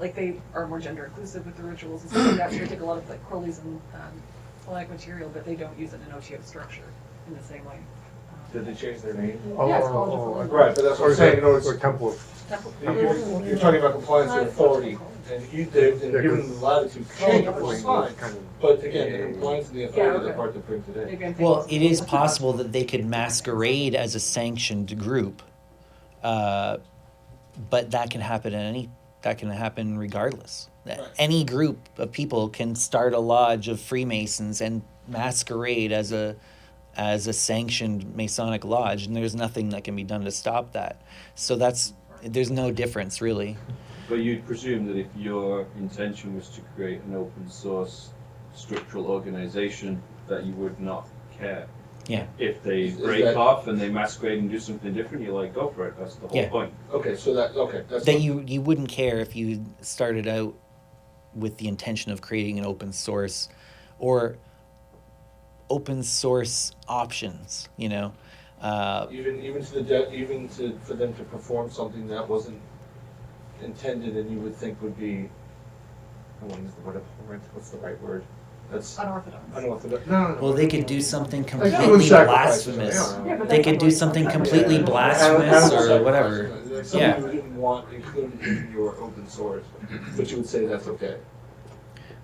like they are more gender inclusive with the rituals and stuff like that, so they take a lot of like Crowley's and Phallic material, but they don't use it in OTO structure in the same way.
Did they change their name?
Yeah, it's College of Flame.
Right, but that's what I'm saying. No, it's,
Or Temple of
Temple.
you're talking about compliance and authority, and they've given the latitude to change it, which is fine. But again, the compliance and the authority are the part that brings it in.
Maybe I'm
Well,
thinking
it is possible that they could masquerade as a sanctioned group, but that can happen regardless.
Right.
Any group of people can start a lodge of Freemasons and masquerade as a sanctioned Masonic lodge, and there's nothing that can be done to stop that. So there's no difference really.
But you'd presume that if your intention was to create an open source structural organization, that you would not care.
Yeah.
If they
Is
break
that-
off and they masquerade and do something different, you're like, go for it. That's the whole
Yeah.
point.
Okay, so that's
That you wouldn't care if you started out with the intention of creating an open source or open source options, you know.
even for them to perform something that wasn't intended, and you would think would be, I don't want to use the word abhorrent. What's the right word? That's
unorthodox.
unorthodox. No.
Well, they could do something
Like
completely
human sacrifices,
blasphemous.
yeah,
but
They
that's
could
not
do
like-
something
okay.
completely
Yeah.
blasphemous
Animal
or
sacrifice,
whatever.
like something
Yeah.
you didn't want included in your open source, but you would say that's okay.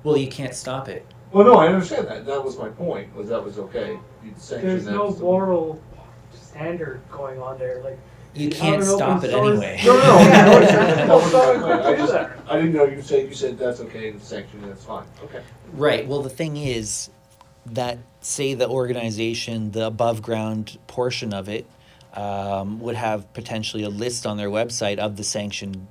Well, you can't stop it.
Well, no, I understand that. That was my point. Was that was okay. You'd sanction
There's
that.
no
as a-
moral standard going on there, like.
You
have
can't
an
stop
open
it
source-
anyway.
No,
Yeah,
no,
exactly.
that wasn't
So
my
we
point.
could do that.
I didn't know you said that's okay and sanction and that's fine. Okay.
Right. Well, the thing is that, say, the organization, the above ground portion of it, would have potentially a list on their website of the sanctioned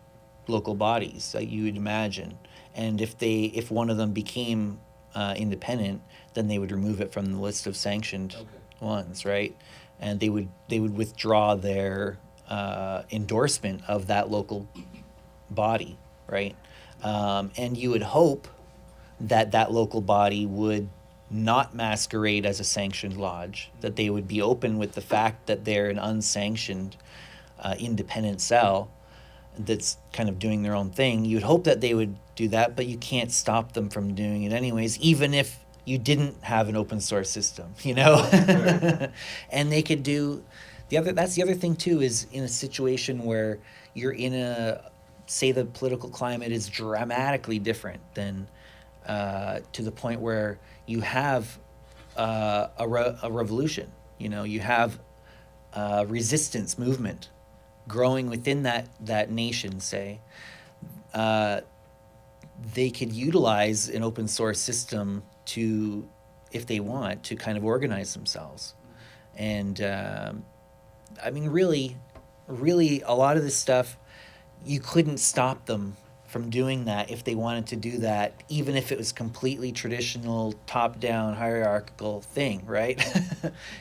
local bodies that you would imagine. And if one of them became independent, then they would remove it from the list of sanctioned ones, right? And they would withdraw their endorsement of that local body, right? And you would hope that local body would not masquerade as a sanctioned lodge, that they would be open with the fact that they're an unsanctioned independent cell that's kind of doing their own thing. You'd hope that they would do that, but you can't stop them from doing it anyways, even if you didn't have an open source system, you know? And they could do that's the other thing too, is in a situation where you're say the political climate is dramatically different than to the point where you have a revolution, you know, you have a resistance movement growing within that nation, say, they could utilize an open source system to, if they want, to kind of organize themselves. And I mean, really, a lot of this stuff, you couldn't stop them from doing that if they wanted to do that, even if it was completely traditional, top-down, hierarchical thing, right?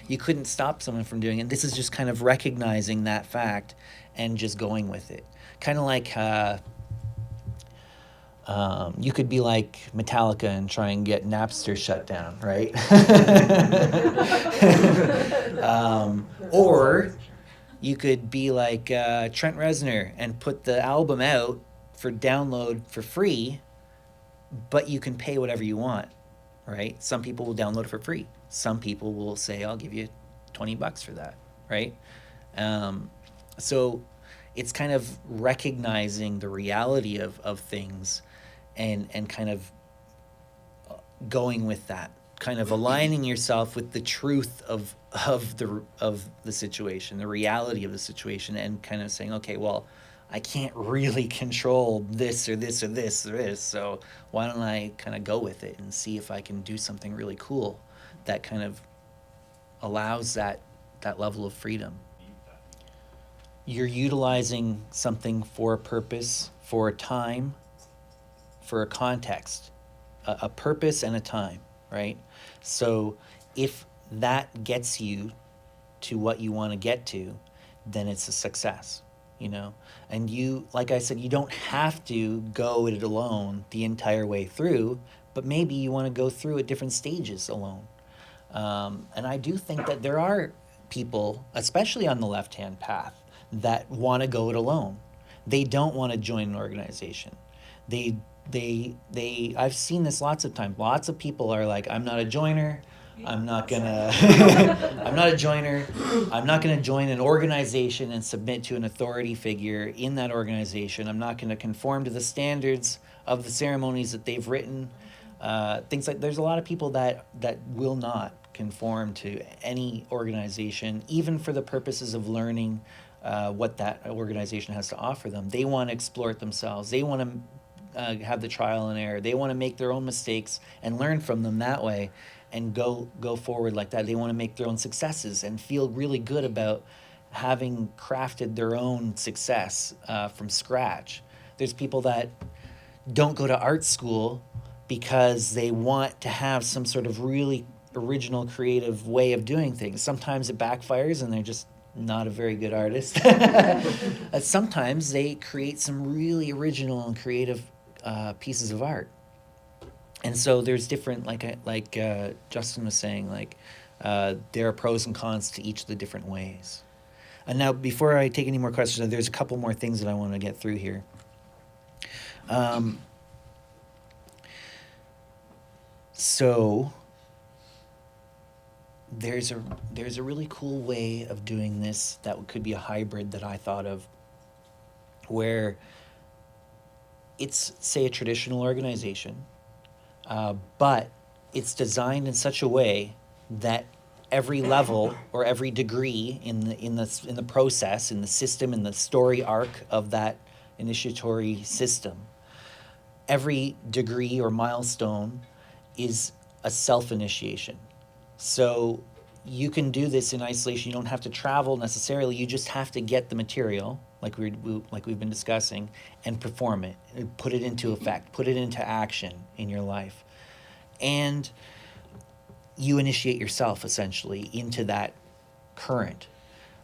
You couldn't stop someone from doing it. This is just kind of recognizing that fact and just going with it. Kind of like You could be like Metallica and try and get Napster shut down, right? Or you could be like Trent Reznor and put the album out for download for free, but you can pay whatever you want, right? Some people will download it for free. Some people will say, I'll give you $20 for that, right? So it's kind of recognizing the reality of things and kind of going with that, kind of aligning yourself with the truth of the situation, the reality of the situation, and kind of saying, okay, well, I can't really control this or this or this or this, so why don't I kind of go with it and see if I can do something really cool that kind of allows that level of freedom. You're utilizing something for a purpose, for a time, for a context, a purpose and a time, right? So if that gets you to what you want to get to, then it's a success, you know? And you, like I said, you don't have to go it alone the entire way through, but maybe you want to go through at different stages alone. And I do think that there are people, especially on the left-hand path, that want to go it alone. They don't want to join an organization. I've seen this lots of times. Lots of people are like, I'm not a joiner. I'm not gonna I'm not a joiner. I'm not gonna join an organization and submit to an authority figure in that organization. I'm not gonna conform to the standards of the ceremonies that they've written. Things like, there's a lot of people that will not conform to any organization, even for the purposes of learning what that organization has to offer them. They want to explore it themselves. They want to have the trial and error. They want to make their own mistakes and learn from them that way and go forward like that. They want to make their own successes and feel really good about having crafted their own success from scratch. There's people that don't go to art school because they want to have some sort of really original, creative way of doing things. Sometimes it backfires and they're just not a very good artist. Sometimes they create some really original and creative pieces of art. And so there's different, like Justin was saying, like there are pros and cons to each of the different ways. And now, before I take any more questions, there's a couple more things that I want to get through here. So there's a really cool way of doing this that could be a hybrid that I thought of, where it's, say, a traditional organization, but it's designed in such a way that every level or every degree in the process, in the system, in the story arc of that initiatory system, every degree or milestone is a self-initiation. So you can do this in isolation. You don't have to travel necessarily. You just have to get the material, like we've been discussing, and perform it, and put it into effect, put it into action in your life. And you initiate yourself, essentially, into that current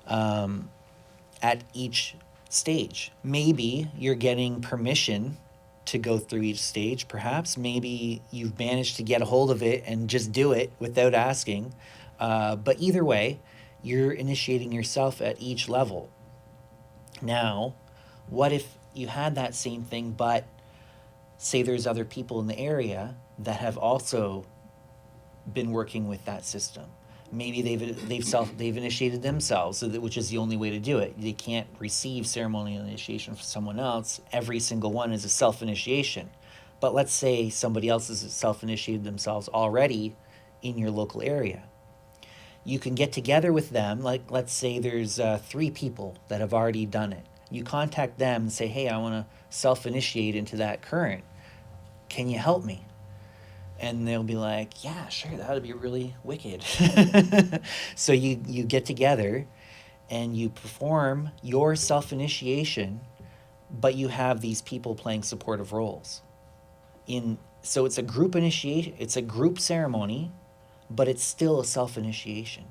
at each stage. Maybe you're getting permission to go through each stage, perhaps. Maybe you've managed to get a hold of it and just do it without asking. But either way, you're initiating yourself at each level. Now, what if you had that same thing, but say there's other people in the area that have also been working with that system? Maybe they've initiated themselves, which is the only way to do it. They can't receive ceremonial initiation from someone else. Every single one is a self-initiation. But let's say somebody else has self-initiated themselves already in your local area. You can get together with them, like let's say there's 3 people that have already done it. You contact them and say, hey, I want to self-initiate into that current. Can you help me? And they'll be like, yeah, sure, that would be really wicked. So you get together and you perform your self-initiation, but you have these people playing supportive roles. So it's a group initiation, it's a group ceremony, but it's still a self-initiation.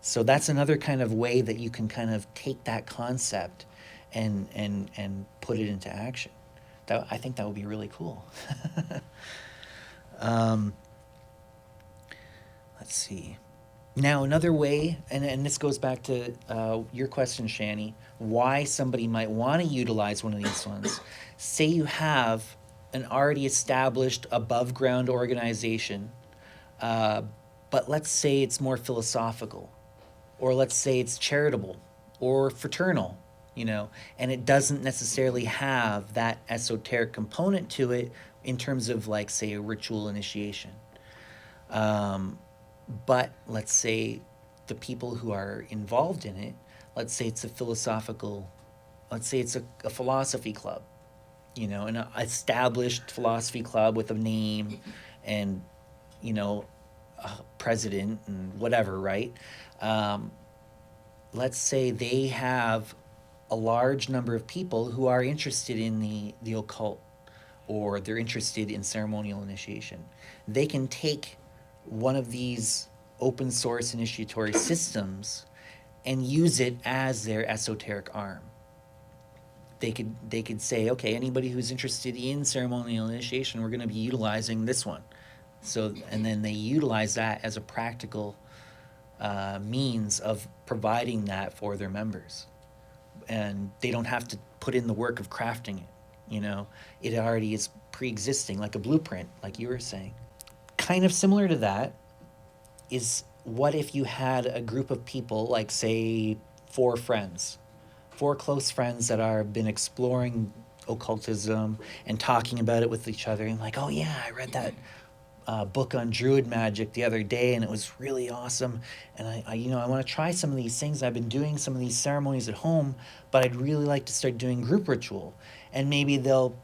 So that's another kind of way that you can kind of take that concept and put it into action. I think that would be really cool. Let's see. Now, another way, and this goes back to your question, Shani, why somebody might want to utilize one of these ones. Say you have an already established above ground organization, but let's say it's more philosophical, or let's say it's charitable or fraternal, you know, and it doesn't necessarily have that esoteric component to it in terms of, like, say, a ritual initiation. But let's say the people who are involved in it, let's say it's a philosophical, let's say it's a philosophy club, you know, an established philosophy club with a name and, you know, a president and whatever, right? Let's say they have a large number of people who are interested in the occult, or they're interested in ceremonial initiation. They can take one of these open source initiatory systems and use it as their esoteric arm. They could say, okay, anybody who's interested in ceremonial initiation, we're going to be utilizing this one. So, and then they utilize that as a practical means of providing that for their members. And they don't have to put in the work of crafting it, you know. It already is pre-existing, like a blueprint, like you were saying. Kind of similar to that is, what if you had a group of people, like, say, 4 close friends that are been exploring occultism and talking about it with each other, and like, oh yeah, I read that book on druid magic the other day and it was really awesome, and I you know, I want to try some of these things. I've been doing some of these ceremonies at home, but I'd really like to start doing group ritual. And maybe they'll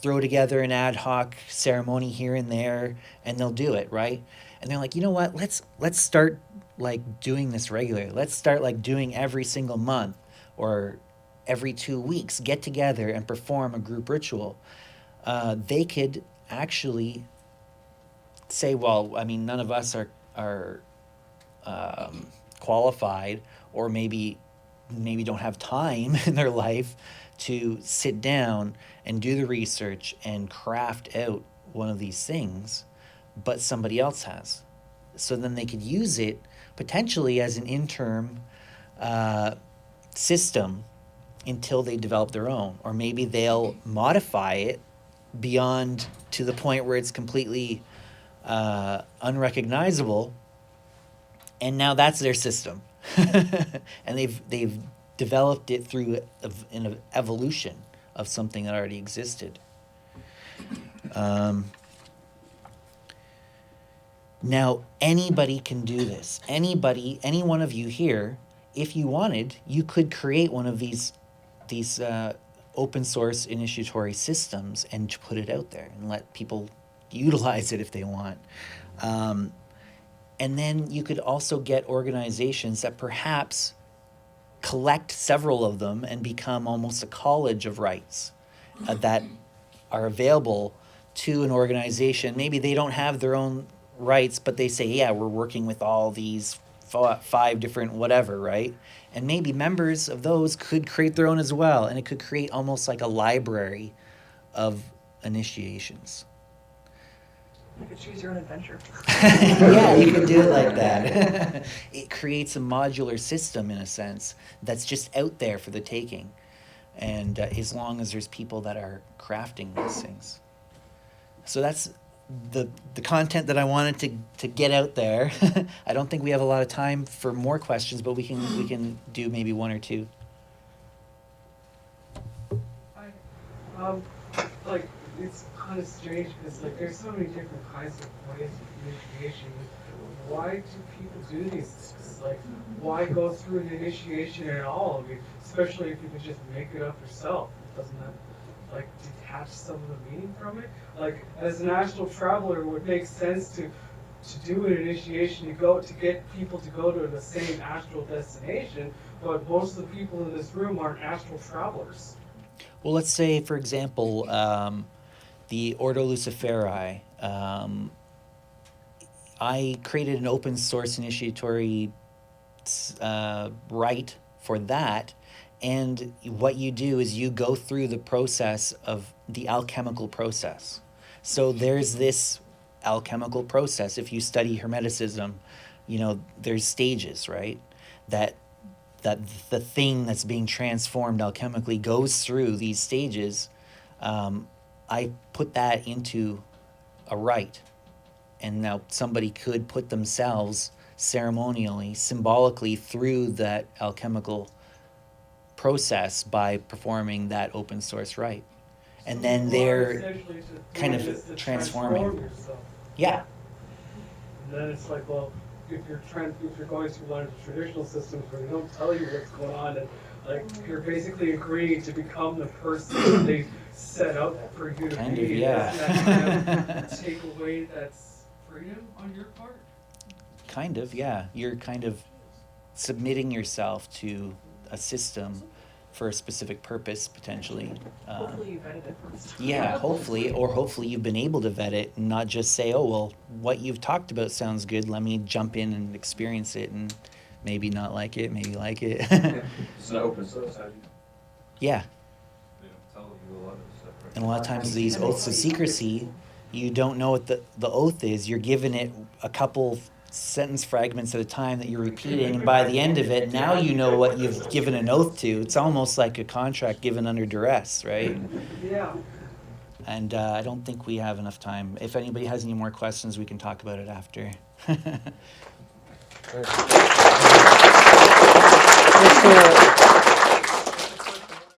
throw together an ad hoc ceremony here and there, and they'll do it, right? And they're like, you know what, let's start, like, doing this regularly. Let's start, like, doing every single month or every 2 weeks, get together and perform a group ritual. They could actually say, well, I mean, none of us are qualified, or maybe don't have time in their life to sit down and do the research and craft out one of these things, but somebody else has. So then they could use it potentially as an interim system until they develop their own. Or maybe they'll modify it beyond to the point where it's completely unrecognizable, and now that's their system. And they've developed it through an evolution of something that already existed. Now, anybody can do this. Anybody, any one of you here, if you wanted, you could create one of these open source initiatory systems and put it out there and let people utilize it if they want. And then you could also get organizations that perhaps collect several of them and become almost a college of rights that are available to an organization. Maybe they don't have their own rights, but they say, yeah, we're working with all these 5 different whatever, right? And maybe members of those could create their own as well, and it could create almost like a library of initiations.
You could choose your own adventure.
Yeah, you could do it like that. It creates a modular system, in a sense, that's just out there for the taking. And as long as there's people that are crafting these things. So that's the content that I wanted to get out there. I don't think we have a lot of time for more questions, but we can do maybe 1 or 2.
Like, it's kind of strange because, like, there's so many different kinds of ways of initiation. Why do people do these? Like, why go through an initiation at all? I mean, especially if you could just make it up yourself. Doesn't that, like, detach some of the meaning from it? Like, as an astral traveler, it would make sense to do an initiation, to get people to go to the same astral destination, but most of the people in this room aren't astral travelers.
Well, let's say, for example, the Ordo Luciferi. I created an open source initiatory rite for that, And what you do is you go through the process of the alchemical process. So there's this alchemical process. If you study Hermeticism, you know, there's stages, right? That the thing that's being transformed alchemically goes through these stages. I put that into a rite. And now somebody could put themselves ceremonially, symbolically through that alchemical process by performing that open source rite. And then they're
essentially to
kind
do
of
this to
transforming.
transform yourself.
Yeah,
And then it's like, well, if you're going through one of the traditional systems where they don't tell you what's going on, and like you're basically agreeing to become the person that they set out for you to
kind
be,
of, yeah.
doesn't that kind of take away that freedom on your part?
Kind of, yeah. You're kind of submitting yourself to a system for a specific purpose, potentially.
Hopefully you vetted it first.
Yeah, hopefully you've been able to vet it and not just say, oh, well, what you've talked about sounds good, let me jump in and experience it and maybe not like it, maybe like it.
It's an open source, how do you,
Yeah,
they don't tell you a lot of stuff, right?
and a lot of times these oaths of secrecy, you don't know what the oath is. You're given it a couple sentence fragments at a time that you're repeating, and by the end of it, now you know what you've given an oath to. It's almost like a contract given under duress, right?
Yeah.
And I don't think we have enough time. If anybody has any more questions, we can talk about it after.
Just